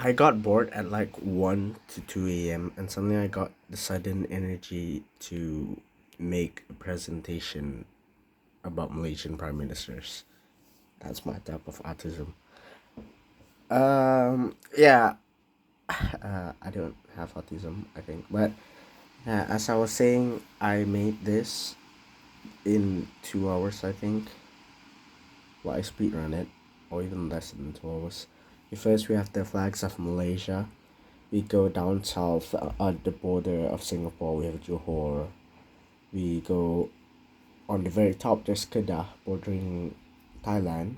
I got bored at like 1 to 2 a.m. and suddenly I got the sudden energy to make a presentation about Malaysian prime ministers. That's my type of autism. Yeah, I don't have autism, I think. But as I was saying, I made this in 2 hours, I think. Well, I speedrun it, or even less than 2 hours. First, we have the flags of Malaysia. We go down south at the border of Singapore. We have Johor. We go on the very top. There's Kedah, bordering Thailand.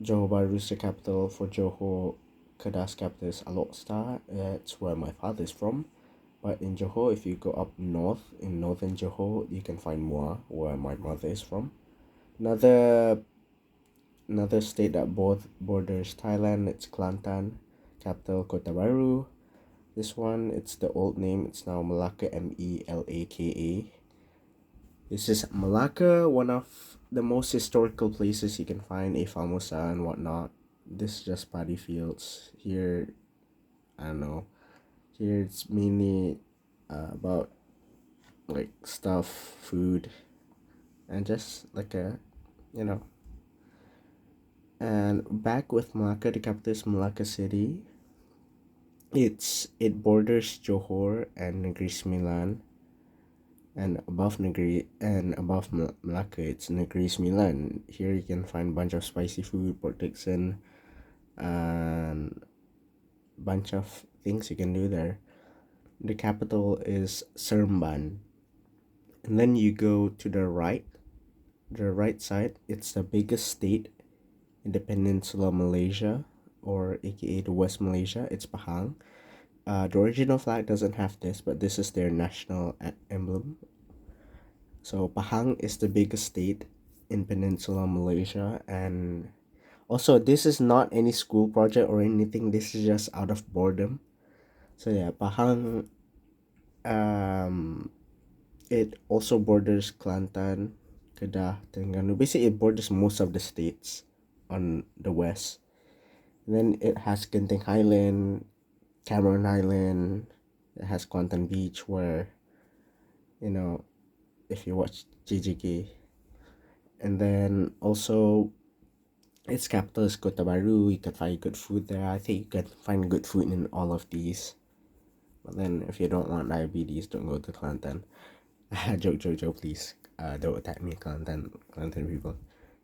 Johor Bahru is the capital. For Johor, Kedah's capital is Alok Star. That's where my father is from. But in Johor, if you go up north, in northern Johor, you can find Muar, where my mother is from. Another another state that both borders Thailand, it's Kelantan, capital Kota Baru. This one, it's the old name, it's now Malacca, Melaka. This is Malacca, one of the most historical places you can find, a famosa and whatnot. This is just paddy fields. Here, I don't know, here it's mainly about like stuff, food, and just like you know. And back with Malacca, the capital is Malacca City. It borders Johor and Negeri Sembilan, and above Malacca, it's Negeri Sembilan. Here you can find a bunch of spicy food, pork Dixon, and bunch of things you can do there. The capital is Seremban, and then you go to the right side. It's the biggest state in the Peninsula Malaysia, or aka the West Malaysia. It's Pahang. The original flag doesn't have this, but this is their national emblem. So Pahang is the biggest state in Peninsula Malaysia, and also this is not any school project or anything. This is just out of boredom. So yeah, Pahang. Um, it also borders Kelantan, Kedah, Terengganu. Basically, it borders most of the states on the west. And then it has Genting Highland, Cameron Island. It has Kuantan Beach, where you know if you watch JJK. And then also its capital is Kota Baru. You can find good food there. I think you can find good food in all of these. But then if you don't want diabetes, don't go to Kelantan. Joke, please. Don't attack me, Kelantan people.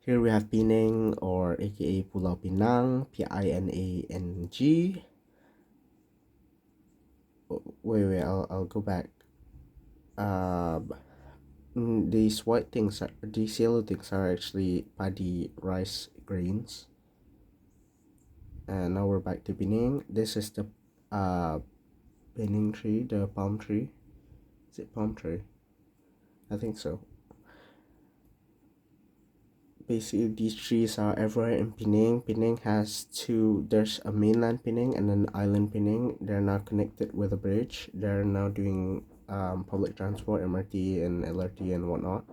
Here we have Penang, or aka Pulau Pinang, Pinang. Wait, I'll go back. Um, these yellow things are actually paddy rice grains. And now we're back to Penang. This is the Penang tree, the palm tree. Is it palm tree? I think so. Basically, these trees are everywhere in Penang. Penang has two. There's a mainland Penang and an island Penang. They're now connected with a bridge. They're now doing public transport, MRT and LRT and whatnot.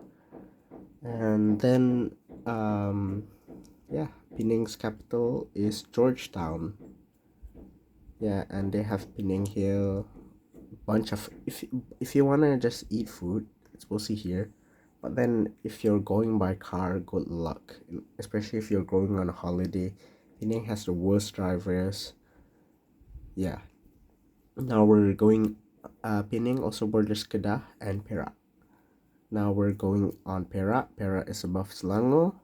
And then yeah, Penang's capital is Georgetown. Yeah, and they have Penang Hill, bunch of if you wanna just eat food, it's mostly here. But then if you're going by car, good luck. Especially if you're going on a holiday. Penang has the worst drivers. Yeah. Now we're going Penang also borders Kedah and Perak. Now we're going on Perak. Perak is above Selangor.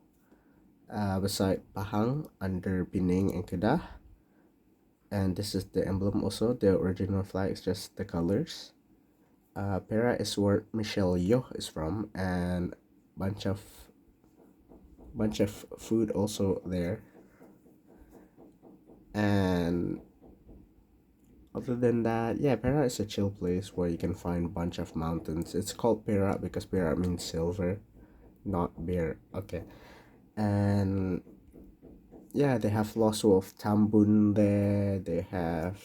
Beside Pahang, under Penang and Kedah. And this is the emblem also. The original flag is just the colors. Perak is where Michelle Yeoh is from, and bunch of food also there. And other than that, yeah, Perak is a chill place where you can find a bunch of mountains. It's called Perak because Perak means silver, not bear. Okay, and yeah, they have lots of Tambun there. They have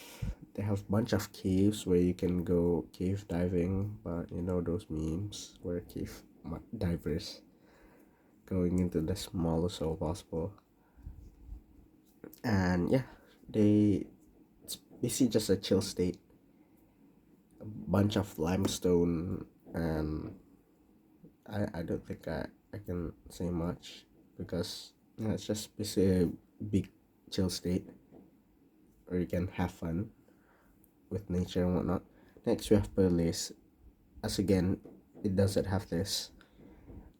a bunch of caves where you can go cave diving, but you know those memes where cave divers going into the smallest hole possible. And yeah, they basically just a chill state, a bunch of limestone, and I don't think I can say much because it's just basically a big chill state where you can have fun with nature and whatnot. Next we have Perlis. As again, it doesn't have this.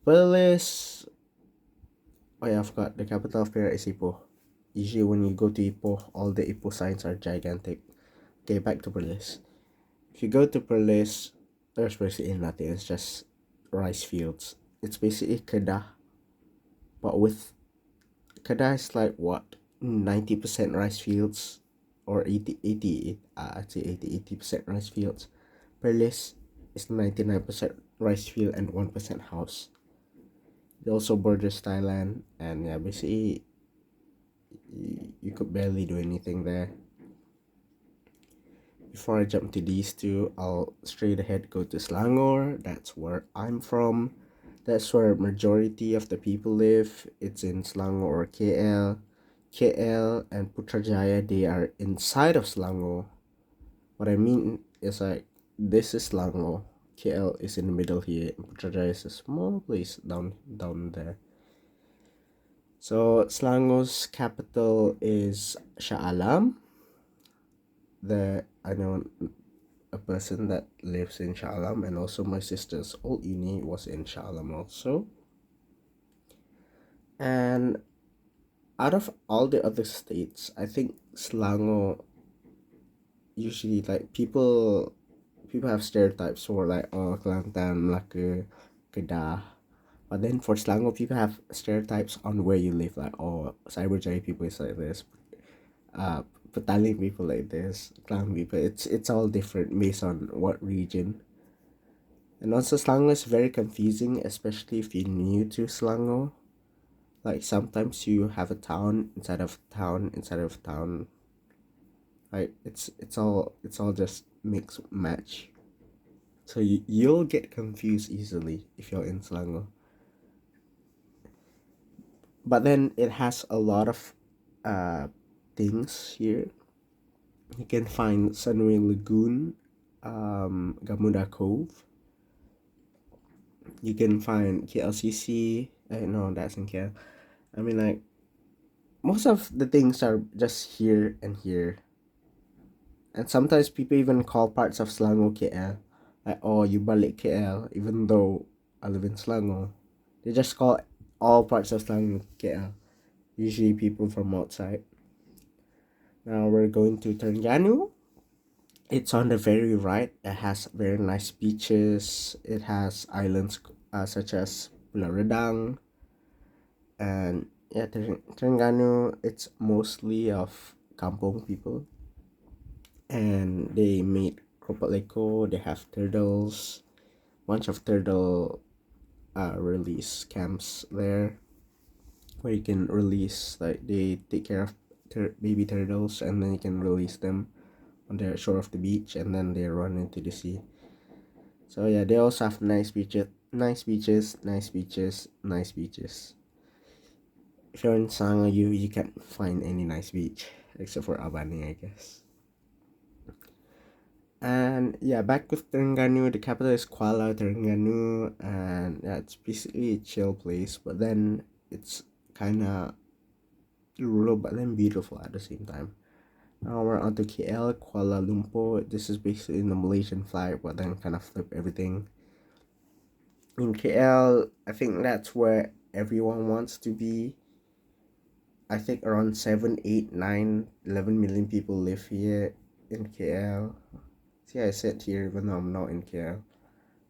Perlis. Oh yeah, I forgot. The capital of Perak is Ipoh. Usually when you go to Ipoh, all the Ipoh signs are gigantic. Okay, back to Perlis. If you go to Perlis, there's basically nothing. It's just rice fields. It's basically Kedah, but with Kedah is like what 90% rice fields, or 80 I'd say 80% rice fields. Perlis is 99% rice field and 1% house. It also borders Thailand, and yeah, basically you could barely do anything there. Before I jump to these two, I'll straight ahead go to Selangor. That's where I'm from. That's where majority of the people live. It's in Selangor or KL. KL and Putrajaya, they are inside of Selangor. What I mean is like, this is Selangor. KL is in the middle here, and Putrajaya is a small place down there. So Selangor's capital is Shah Alam. I know a person that lives in Shah Alam, and also my sister's old uni was in Shah Alam also. And out of all the other states, I think Selangor usually, like, people have stereotypes for like, oh, Kelantan, Melaka, Kedah. But then for Selangor, people have stereotypes on where you live, like, oh, Cyberjaya people is like this, uh Petaling people like this, Klang people. It's all different based on what region. And also Selangor is very confusing, especially if you're new to Selangor. Like sometimes you have a town inside of town inside of town. Like it's all just mix match. So you'll get confused easily if you're in Selangor. But then it has a lot of things here. You can find Sunway Lagoon, Gamuda Cove. You can find KLCC. No, that's in KL. I mean, like, most of the things are just here and here. And sometimes people even call parts of Selangor KL. Like, oh, you balik KL, even though I live in Selangor. They just call all parts of Selangor KL. Usually people from outside. Now we're going to Terengganu. It's on the very right. It has very nice beaches. It has islands such as Pulau Redang. And yeah, Terengganu, it's mostly of kampung people. And they made keropok leko. They have turtles. Bunch of turtle release camps there, where you can release, like, they take care of baby turtles, and then you can release them on the shore of the beach, and then they run into the sea. So yeah, they also have nice beaches. If you're in Selangor, you can't find any nice beach except for Abani, I guess. And yeah, back with Terengganu, the capital is Kuala Terengganu, and yeah, it's basically a chill place, but then it's kind of rural, but then beautiful at the same time. Now we're on to KL, Kuala Lumpur. This is basically in the Malaysian flag, but then kind of flip everything. In KL, I think that's where everyone wants to be. I think around 7, 8, 9, 11 million people live here in KL. See, I said here, even though I'm not in KL.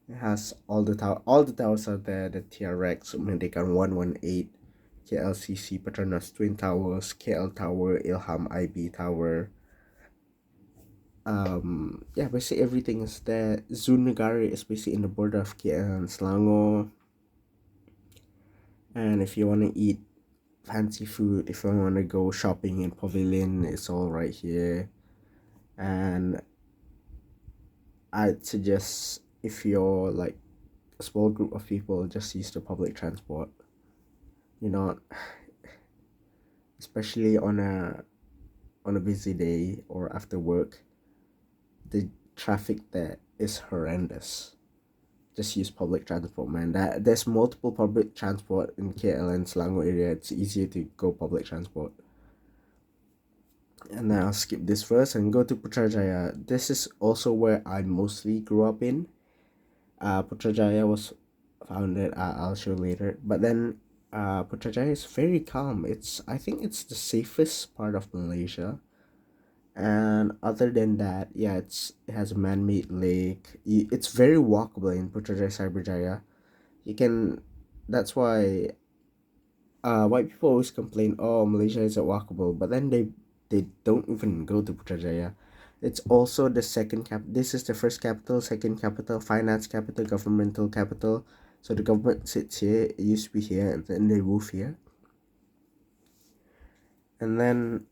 It has all the towers are there. The TRX, Medican 118, KLCC, Petronas Twin Towers, KL Tower, Ilham IB Tower. Yeah, basically everything is there. Zun Negara is basically in the border of KL and Selangor. And if you want to eat fancy food, if you want to go shopping in Pavilion, it's all right here. And I'd suggest, if you're like a small group of people, just use the public transport. You know, especially on a on a busy day or after work, the traffic there is horrendous. Just use public transport, man. There's multiple public transport in KL and Selangor area. It's easier to go public transport. And then I'll skip this first and go to Putrajaya. This is also where I mostly grew up in. Putrajaya was founded, I'll show later. But then Putrajaya is very calm. I think it's the safest part of Malaysia. And other than that, yeah, it has a man-made lake. It's very walkable in Putrajaya Cyberjaya. You can, that's why white people always complain, oh, Malaysia isn't walkable, but then they don't even go to Putrajaya. It's also the second this is the first capital, second capital, finance capital, governmental capital. So the government sits here, it used to be here, and then they move here. And then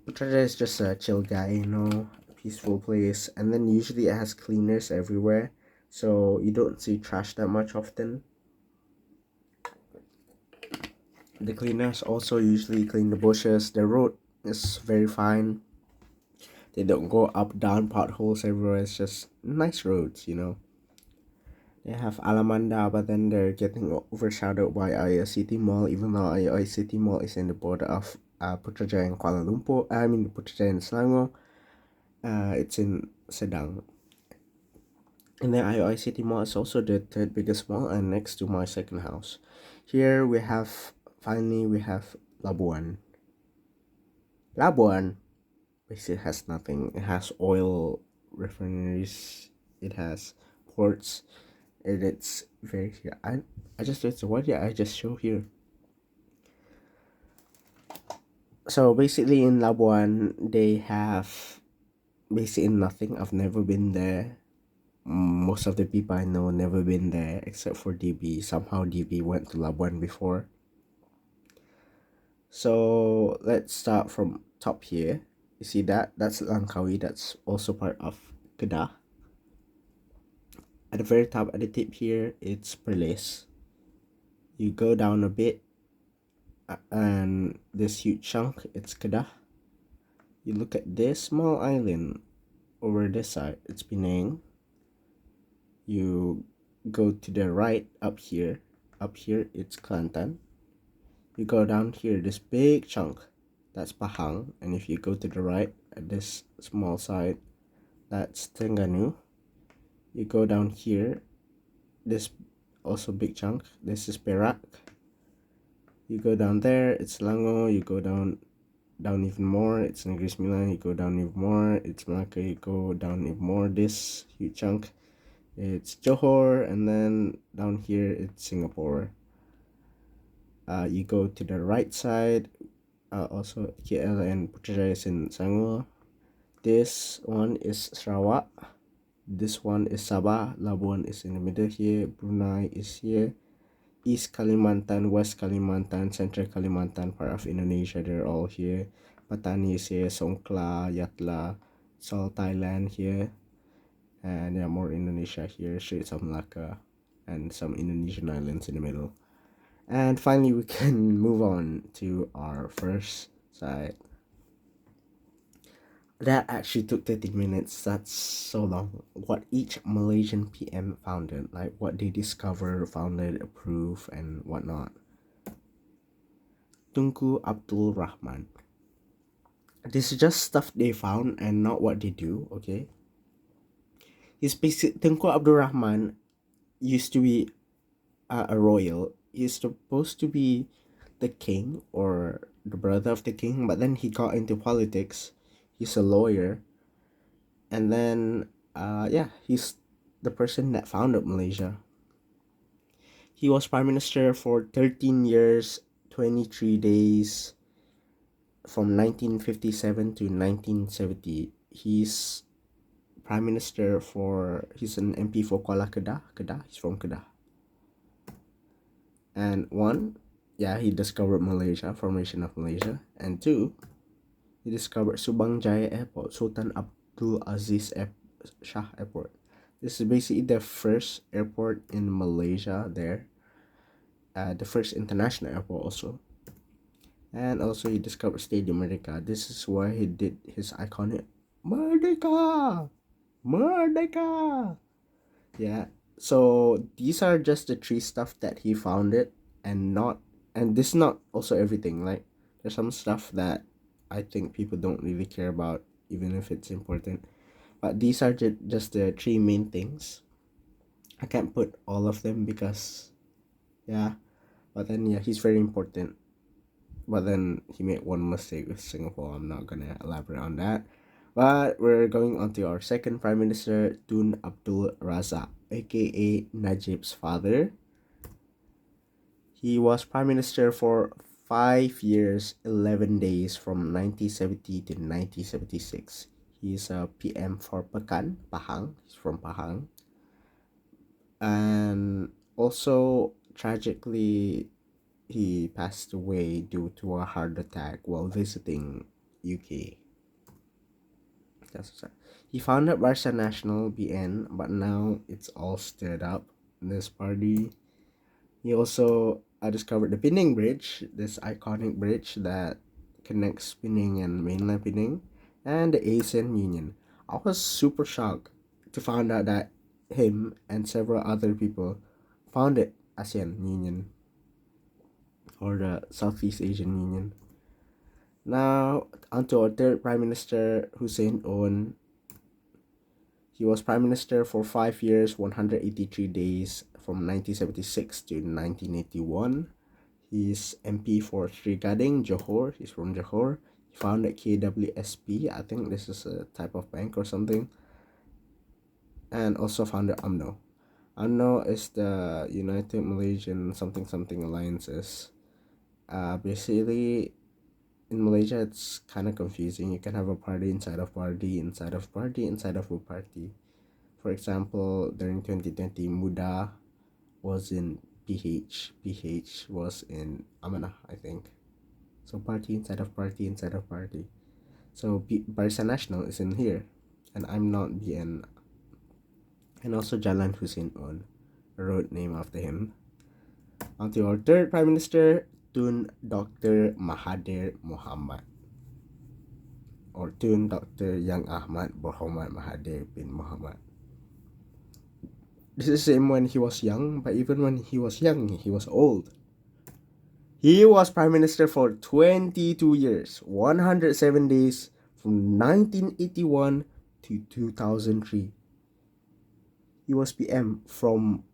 Putrajaya is just a chill guy, peaceful place. And then usually it has cleaners everywhere, so you don't see trash that much often. The cleaners also usually clean the bushes. The road is very fine. They don't go up, down, potholes everywhere. It's just nice roads, They have Alamanda, but then they're getting overshadowed by Aya City Mall, even though Aya City Mall is in the border of Putrajaya and Kuala Lumpur. Putrajaya and Selangor. It's in Sedang. And then Aya City Mall is also the third biggest mall and next to my second house. Here finally we have Labuan. Labuan basically has nothing. It has oil refineries, it has ports, and it's very here. I just so what did I just show here? So basically in Labuan they have basically nothing. I've never been there. Most of the people I know never been there except for DB. Somehow DB went to Labuan before. So let's start from top here. You see that's Langkawi. That's also part of Kedah. At the very top, at the tip here, it's Perlis. You go down a bit, and this huge chunk, it's Kedah. You look at this small island over this side, it's Penang. You go to the right up here it's Kelantan. You go down here, this big chunk, that's Pahang. And if you go to the right at this small side, that's Terengganu. You go down here, this also big chunk, this is Perak. You go down there, it's Selangor. You go down even more, it's Negeri Sembilan. You go down even more, it's Malacca. You go down even more, this huge chunk, it's Johor. And then down here it's Singapore. You go to the right side, also KL and Putrajaya is in Selangor. This one is Sarawak. This one is Sabah. Labuan is in the middle here. Brunei is here. East Kalimantan, West Kalimantan, Central Kalimantan, part of Indonesia, they're all here. Patani is here, Songkla, Yatla, it's all Thailand here. And yeah, more Indonesia here, Straits of Malacca, and some Indonesian islands in the middle. And finally, we can move on to our first side. That actually took 30 minutes. That's so long. What each Malaysian PM founded, like what they discovered, founded, approved, and whatnot. Tunku Abdul Rahman. This is just stuff they found and not what they do, okay? Tunku Abdul Rahman used to be a royal. He's supposed to be the king or the brother of the king, but then he got into politics. He's a lawyer, and then he's the person that founded Malaysia. He was prime minister for 13 years, 23 days, from 1957 to 1970. He's prime minister he's an MP for Kuala Kedah. He's from Kedah. And one, he discovered Malaysia, formation of Malaysia. And two, he discovered Subang Jaya Airport, Sultan Abdul Aziz Shah Airport. This is basically the first airport in Malaysia there. The first international airport also. And also he discovered Stadium Merdeka. This is where he did his iconic Merdeka! Merdeka! Yeah. So these are just the three stuff that he founded, and this is not also everything. Like there's some stuff that I think people don't really care about, even if it's important. But these are just the three main things. I can't put all of them because, yeah. But then yeah, he's very important. But then he made one mistake with Singapore. I'm not gonna elaborate on that. But we're going on to our second Prime Minister, Tun Abdul Razak, aka Najib's father. He was Prime Minister for 5 years, 11 days from 1970 to 1976. He's a PM for Pekan, Pahang. He's from Pahang. And also, tragically, he passed away due to a heart attack while visiting UK. That's sad. He founded Barisan Nasional BN, but now it's all stirred up in this party. He also discovered the Penang Bridge, this iconic bridge that connects Penang and mainland Penang, and the ASEAN Union. I was super shocked to find out that him and several other people founded ASEAN Union, or the Southeast Asian Union. Now, onto our third Prime Minister, Hussein Onn. He was Prime Minister for 5 years, 183 days, from 1976 to 1981. He's MP for Sri Gading, Johor. He's from Johor. He founded KWSP. I think this is a type of bank or something. And also founded UMNO. UMNO is the United Malaysian something alliances. Basically, in Malaysia, it's kind of confusing. You can have a party inside of party, inside of party, inside of a party. For example, during 2020, Muda was in PH. PH was in Amanah, I think. So party inside of party inside of party. So Barisan Nasional is in here. And I'm not BN. And also Jalan Hussein Onn, a road named after him. On to our third Prime Minister, Tun Dr. Mahathir Mohamad, or Tun Dr. Yang Ahmad Muhammad Mahathir bin Mohamad. This is the same when he was young, but even when he was young, he was old. He was Prime Minister for 22 years, 107 days, from 1981 to 2003. He was PM from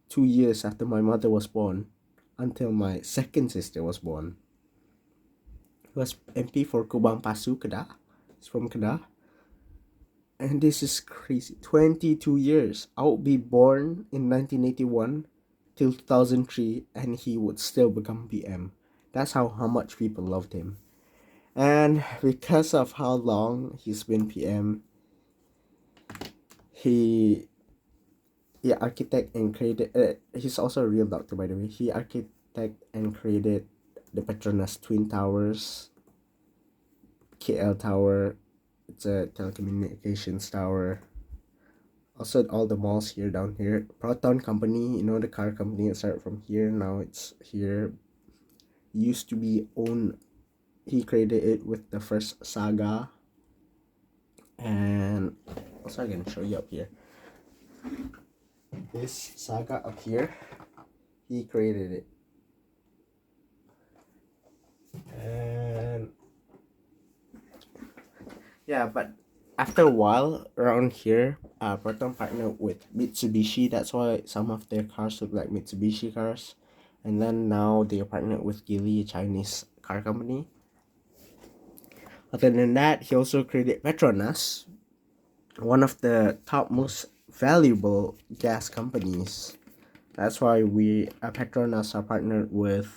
2 years after my mother was born until my second sister was born. He was MP for Kubang Pasu, Kedah. He's from Kedah. And this is crazy. 22 years. I would be born in 1981 till 2003 and he would still become PM. That's how much people loved him. And because of how long he's been PM, he architect and created, he's also a real doctor, by the way. He architect and created the Petronas Twin Towers, KL Tower. It's a telecommunications tower. Also all the malls here, down here. Proton Company, the car company that started from here. Now it's here. Used to be owned. He created it with the first Saga. And also I can show you up here. This Saga up here, he created it. And yeah, but after a while around here, Proton partnered with Mitsubishi. That's why some of their cars look like Mitsubishi cars. And then now they are partnered with Geely, a Chinese car company. Other than that, he also created Petronas, one of the top most valuable gas companies. That's why we Petronas are partnered with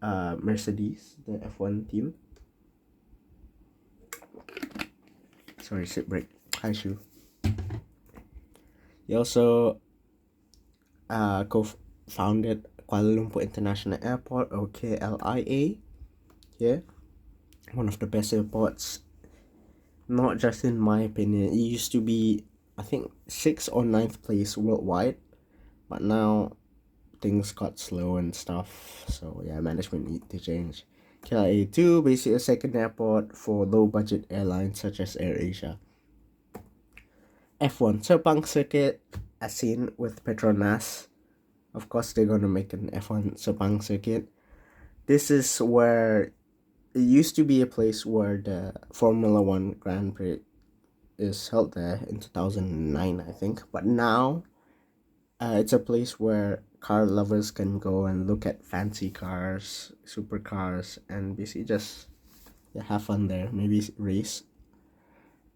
Mercedes, the F1 team. Sorry, sit break. Hi, Shu. He also co-founded Kuala Lumpur International Airport, or KLIA. Yeah, one of the best airports. Not just in my opinion. It used to be, I think, 6th or 9th place worldwide, but now things got slow and stuff. So yeah, management need to change. KLIA 2, basically a second airport for low-budget airlines such as AirAsia. F1 Sepang circuit, as seen with Petronas. Of course, they're gonna make an F1 Sepang circuit. This is where it used to be a place where the Formula One Grand Prix is held there in 2009, I think. But now, it's a place where car lovers can go and look at fancy cars, supercars, and basically just have fun there. Maybe race.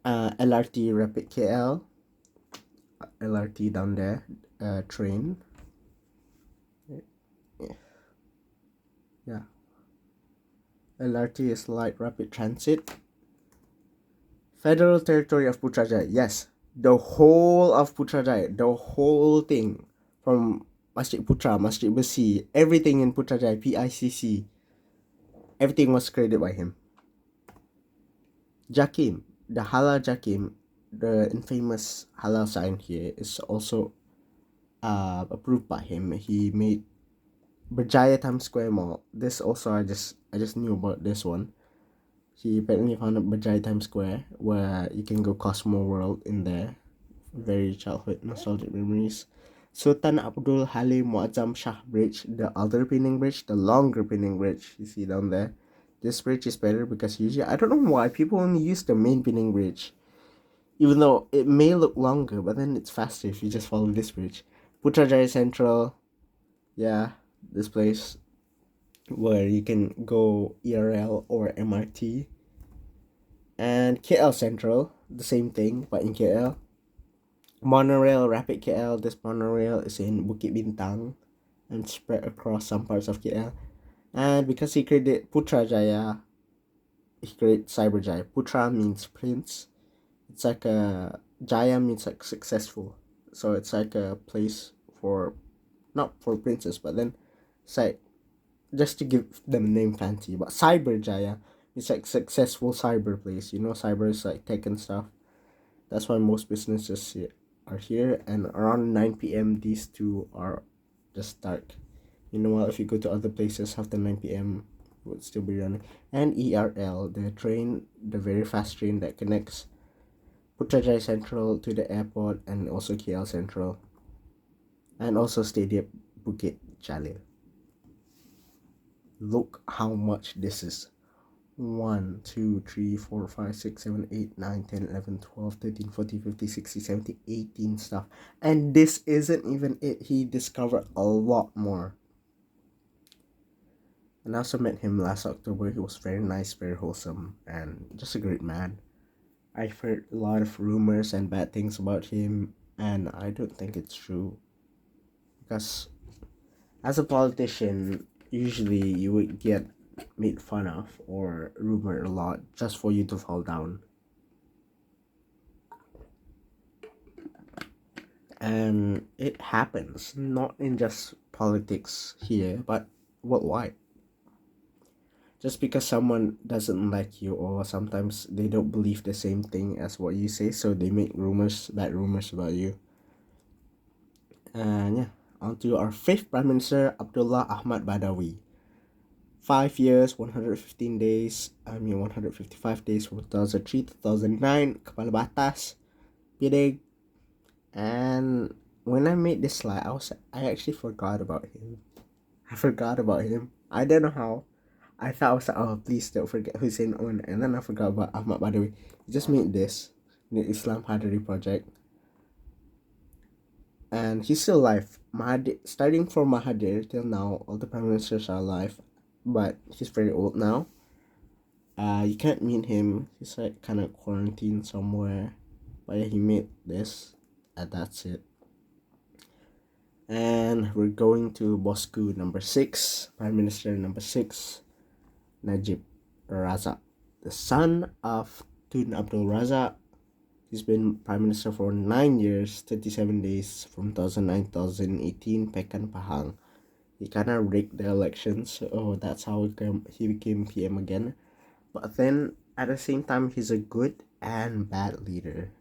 LRT Rapid KL, LRT down there, train. Yeah. LRT is light rapid transit. Federal Territory of Putrajaya. Yes, the whole of Putrajaya, the whole thing, from Masjid Putra, Masjid Besi, everything in Putrajaya, PICC, everything was created by him. Jakim, the Halal Jakim, the infamous halal sign here, is also approved by him. He made Berjaya Times Square Mall. This also I just knew about this one. He apparently founded Berjaya Times Square, where you can go Cosmo World in there. Very childhood nostalgic memories. Sultan Abdul Halim Muazzam Shah Bridge, the other pinning bridge, the longer pinning bridge you see down there. This bridge is better because usually, I don't know why people only use the main pinning bridge. Even though it may look longer, but then it's faster if you just follow this bridge. Putrajaya Central, yeah, this place where you can go ERL or MRT. And KL Central, the same thing, but in KL. Monorail Rapid KL, this monorail is in Bukit Bintang and spread across some parts of KL. And because he created Putrajaya, he created Cyberjaya. Putra means prince. It's like a Jaya means like successful. So it's like a place for, not for princes, but then it's like just to give them a name fancy. But Cyberjaya is like successful cyber place. You know, cyber is like tech and stuff. That's why most businesses are here. And around 9 p.m. these two are just dark. You know what? If you go to other places after 9 p.m. it would still be running. And ERL, the train, the very fast train that connects Putrajaya Central to the airport and also KL Central. And also Stadium Bukit Jalil. Look how much this is. 1, 2, 3, 4, 5, 6, 7, 8, 9, 10, 11, 12, 13, 14, 15, 16, 17, 18 stuff. And this isn't even it. He discovered a lot more. And I also met him last October. He was very nice, very wholesome, and just a great man. I've heard a lot of rumors and bad things about him, and I don't think it's true. Because as a politician, usually you would get made fun of or rumored a lot just for you to fall down. And it happens, not in just politics here, but worldwide. Just because someone doesn't like you, or sometimes they don't believe the same thing as what you say, so they make bad rumors about you. And yeah, on to our 5th Prime Minister, Abdullah Ahmad Badawi. 5 years, 115 days, 155 days from 2003 to 2009, Kepala Batas, Pidig. And when I made this slide, I actually forgot about him. I don't know how. I thought I was like, oh, please don't forget Hussein On. And then I forgot about Ahmad Badawi. He just made this, the Islam Hadari project. And he's still alive. Starting from Mahathir till now, all the prime ministers are alive. But he's very old now. You can't meet him. He's like kind of quarantined somewhere. But yeah, he made this. And that's it. And we're going to Bosku number 6. Prime Minister number 6. Najib Razak, the son of Tun Abdul Razak. He's been Prime Minister for 9 years, 37 days from 2009 2018, Pekan Pahang. He kind of rigged the elections, so that's how he became PM again. But then, at the same time, he's a good and bad leader.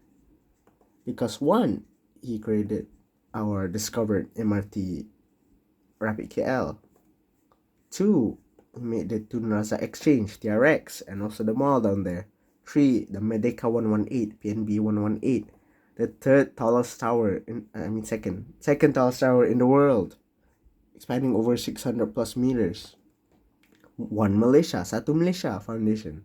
Because 1, he created our discovered MRT Rapid KL. 2, he made the Tun Razak Exchange, TRX, and also the mall down there. 3. The Merdeka 118, PNB 118. The third tallest tower, second tallest tower in the world, expanding over 600 plus meters. One Malaysia, Satu Malaysia Foundation.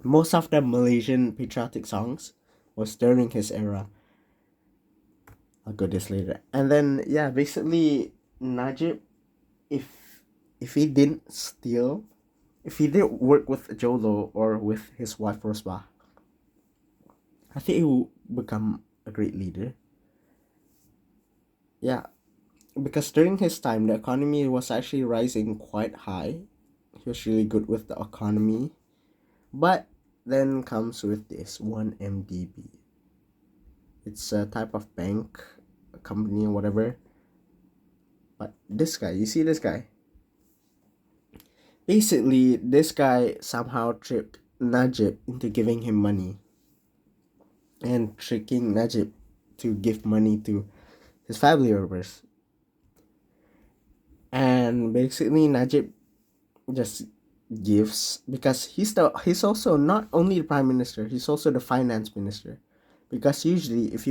Most of the Malaysian patriotic songs was during his era. I'll go this later. And then yeah, basically Najib, if he didn't steal, if he didn't work with Jolo or with his wife Rosbah, I think he will become a great leader. Yeah, because during his time the economy was actually rising quite high. He was really good with the economy. But then comes with this 1MDB. It's a type of bank, a company or whatever. But this guy, you see this guy? Basically, this guy somehow tricked Najib into giving him money. And tricking Najib to give money to his family members. And basically Najib just gives, because he's also not only the prime minister, he's also the finance minister. Because usually if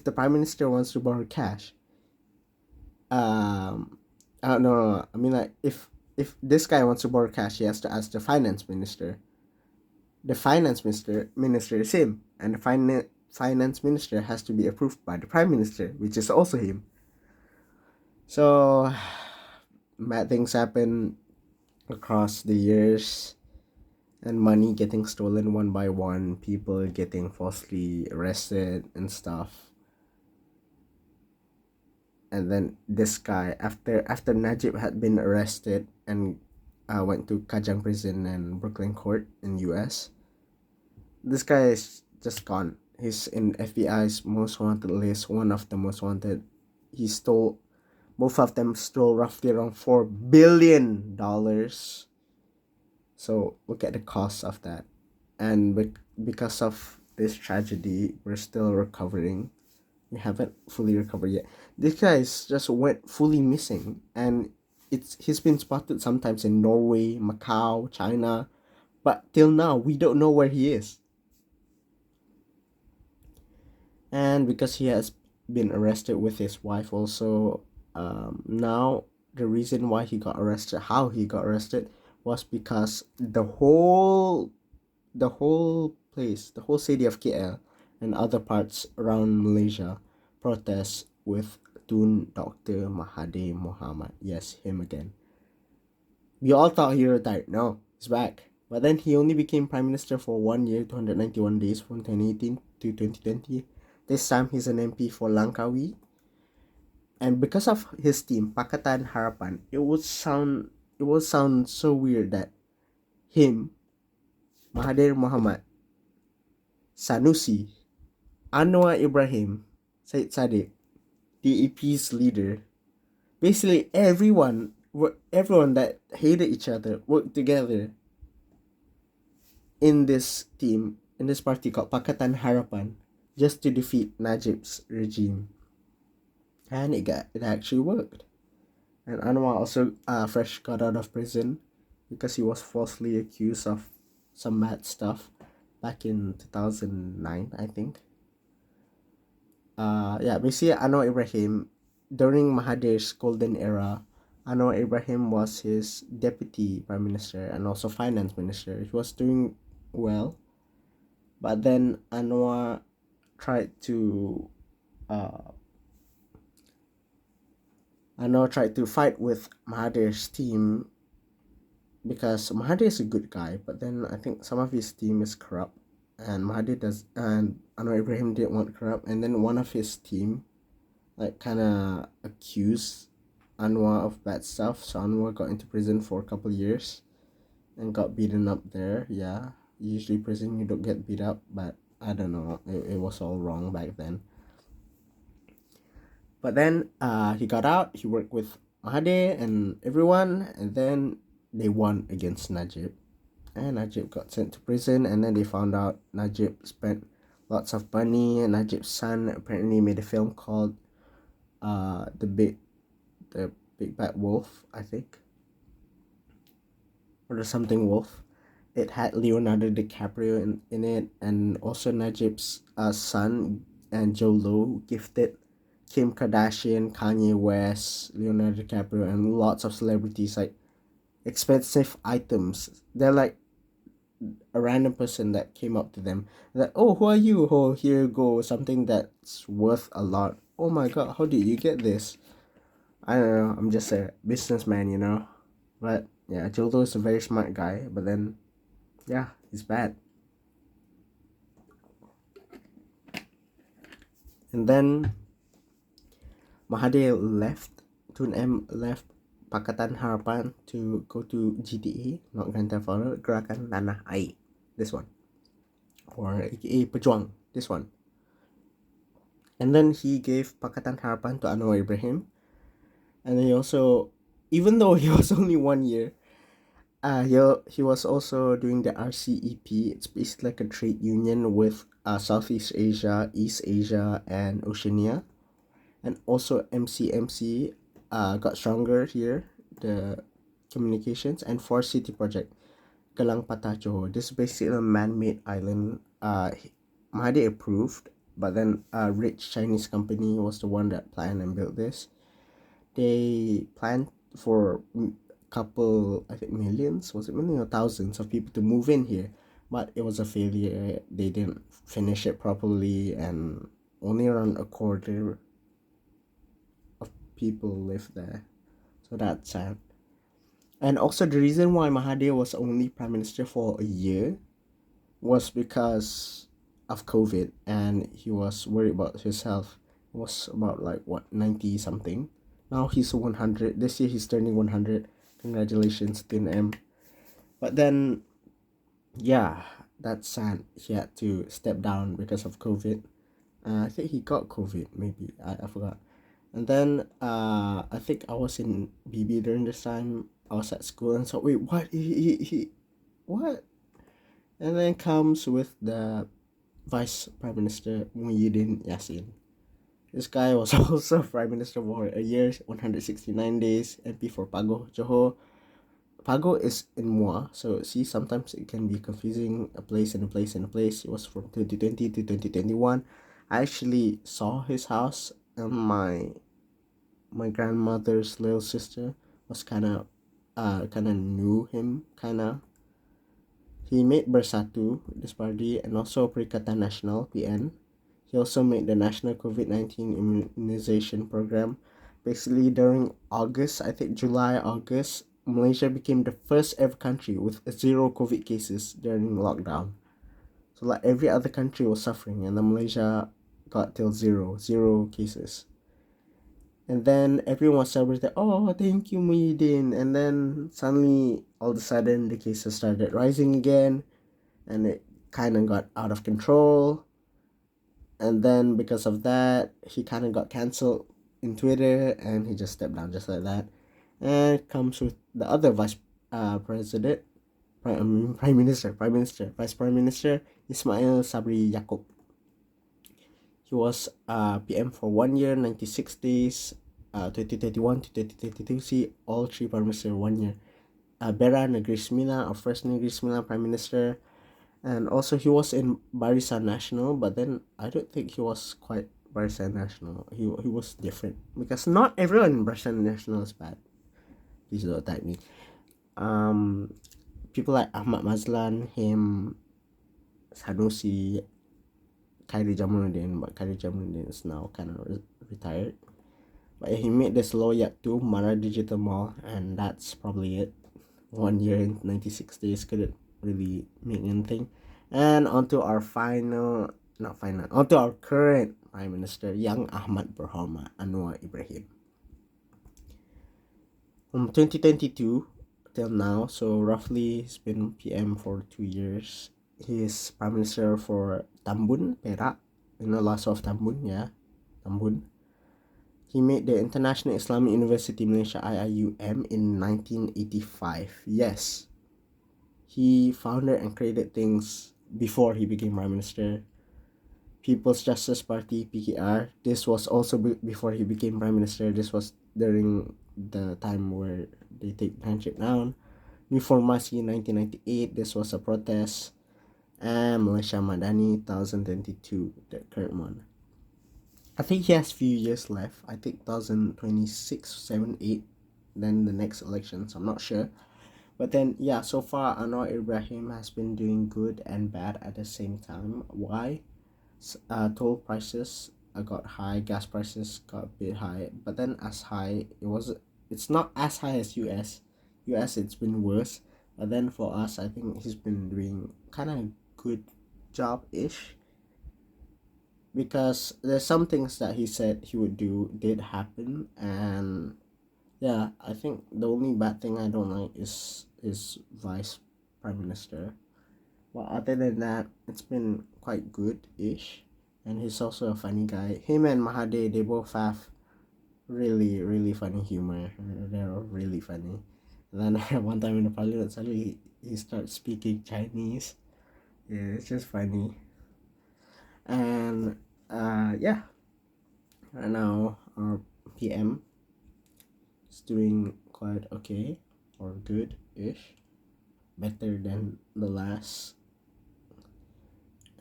the prime minister wants to borrow cash, no, I mean, like, if this guy wants to borrow cash, he has to ask the finance minister. The finance minister is him, and the finance minister has to be approved by the prime minister, which is also him. So bad things happen across the years, and money getting stolen one by one, people getting falsely arrested and stuff. And then this guy, after Najib had been arrested and went to Kajang prison and Brooklyn court in US, this guy is just gone. He's in FBI's most wanted list, one of the most wanted. Both of them stole roughly around $4 billion. So look at the cost of that. And because of this tragedy, we're still recovering. We haven't fully recovered yet. This guy just went fully missing, and he's been spotted sometimes in Norway, Macau, China, but till now we don't know where he is. And because he has been arrested with his wife also, now the reason why he got arrested, how he got arrested, was because the whole place, the whole city of KL and other parts around Malaysia protest with Tun Dr. Mahathir Mohamad. Yes, him again. We all thought he retired. No, he's back. But then he only became Prime Minister for 1 year, 291 days from 2018 to 2020. This time he's an MP for Langkawi. And because of his team, Pakatan Harapan, it would sound so weird that him, Mahathir Mohamad, Sanusi, Anwar Ibrahim, Said Sadiq, DEP's leader, basically everyone that hated each other worked together in this team, in this party called Pakatan Harapan, just to defeat Najib's regime. And it actually worked. And Anwar also fresh got out of prison because he was falsely accused of some bad stuff back in 2009, I think. Basically Anwar Ibrahim, during Mahathir's golden era, Anwar Ibrahim was his deputy prime minister and also finance minister. He was doing well, but then Anwar tried to fight with Mahathir's team, because Mahathir is a good guy, but then I think some of his team is corrupt, and Anwar Ibrahim didn't want corrupt, and then one of his team kind of accused Anwar of bad stuff, so Anwar got into prison for a couple years and got beaten up there. Yeah, usually prison you don't get beat up, but I don't know, it was all wrong back then. But then he got out, he worked with Mahathir and everyone, and then they won against Najib. And Najib got sent to prison, and then they found out Najib spent lots of money, and Najib's son apparently made a film called The Big Bad Wolf, I think. or something Wolf. It had Leonardo DiCaprio in it, and also Najib's son and Jolo gifted Kim Kardashian, Kanye West, Leonardo DiCaprio, and lots of celebrities like expensive items. They're like a random person that came up to them, like, "Oh, who are you? Oh, here you go, something that's worth a lot." Oh my god, how did you get this? I don't know. I'm just a businessman, you know. But yeah, Jolo is a very smart guy. But then, yeah, he's bad. And then Mahathir left. Tun M left Pakatan Harapan to go to GTA, not Grand Theft Auto, Gerakan Tanah Air. This one. Or aka Pejuang. This one. And then he gave Pakatan Harapan to Anwar Ibrahim. And then he also, even though he was only 1 year, he was also doing the RCEP. It's basically like a trade union with Southeast Asia, East Asia, and Oceania. And also MCMC got stronger here, the communications, and Forest City Project, Galang Patacho. This is basically a man-made island. Mahathir approved, but then a rich Chinese company was the one that planned and built this. They planned for couple, I think millions, was it millions or thousands of people to move in here, but it was a failure. They didn't finish it properly, and only around a quarter of people live there. So that's sad. And also the reason why Mahathir was only prime minister for a year was because of COVID, and he was worried about his health. He was about like what 90 something. Now he's 100. This year he's turning 100. Congratulations, Tin M. But then, yeah, that's sad. He had to step down because of COVID. I think he got COVID, maybe. I forgot. And then, I think I was in BB during this time. I was at school and so, wait, what? What? And then comes with the Vice Prime Minister, Muhyiddin Yassin. This guy was also Prime Minister for a year, 169 days, MP for Pagoh, Johor. Pago is in Muar, so see, sometimes it can be confusing, a place and a place and a place. It was from 2020 to 2021. I actually saw his house, and my grandmother's little sister was kind of knew him, kind of. He made Bersatu, this party, and also Perikatan Nasional, PN. He also made the National COVID-19 Immunization Program. Basically, during August, I think July, August, Malaysia became the first ever country with zero COVID cases during lockdown. So like every other country was suffering, and then Malaysia got till zero cases. And then everyone celebrated, oh, thank you, Muhyiddin. And then suddenly, all of a sudden, the cases started rising again, and it kind of got out of control. And then because of that, he kind of got cancelled in Twitter, and he just stepped down just like that. And it comes with the other vice president, vice prime minister, Ismail Sabri Yaakob. He was PM for 1 year, 96 days, 2021 to 2022. See, all three prime minister 1 year. Bera Negeri Sembilan, our first Negeri Sembilan prime minister. And also he was in Barisan Nasional, but then I don't think he was quite Barisan Nasional. He was different, because not everyone in Barisan Nasional is bad. Please don't attack me. People like Ahmad Mazlan, him, Sanusi, Khairi Jamaluddin, but Khairi Jamaluddin is now kind of retired. But he made this law yet too, Mara Digital Mall, and that's probably it. 1 year and 96 days couldn't really make anything. And onto our onto our current Prime Minister, Young Ahmad Berhormat Anwar Ibrahim. From 2022 till now, so roughly he's been PM for 2 years. He is Prime Minister for Tambun, Perak. You know, lots of Tambun, yeah, Tambun. He made the International Islamic University Malaysia IIUM in 1985. Yes, he founded and created things before he became Prime Minister. People's Justice Party, PKR. This was also before he became Prime Minister. This was during the time where they take Tanship down. Reformasi 1998, this was a protest, and Malaysia Madani 2022, the current one. I think he has few years left. I think 2026, 7, 8, then the next elections. I'm not sure. But then, yeah, so far Anwar Ibrahim has been doing good and bad at the same time. Why? Toll prices got high, gas prices got a bit high, but then as high, it's not as high as US it's been worse, but then for us, I think he's been doing kind of good job-ish, because there's some things that he said he would do did happen, and yeah, I think the only bad thing I don't like is his vice prime minister. Well, other than that, it's been quite good-ish, and he's also a funny guy. Him and Mahathir, they both have really, really funny humor. They're really funny. And then one time in the parliament, suddenly he starts speaking Chinese. Yeah, it's just funny. And yeah, right now our PM is doing quite okay or good-ish, better than the last.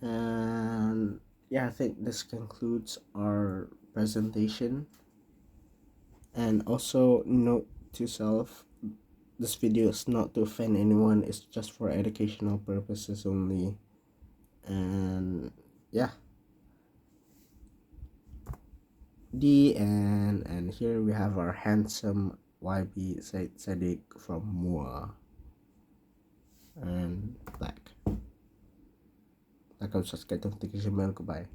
And yeah, I think this concludes our presentation. And also note to self, this video is not to offend anyone, it's just for educational purposes only. And yeah, and here we have our handsome YB Said Sadiq from Mua and Black. Like, subscribe, notification bell, goodbye.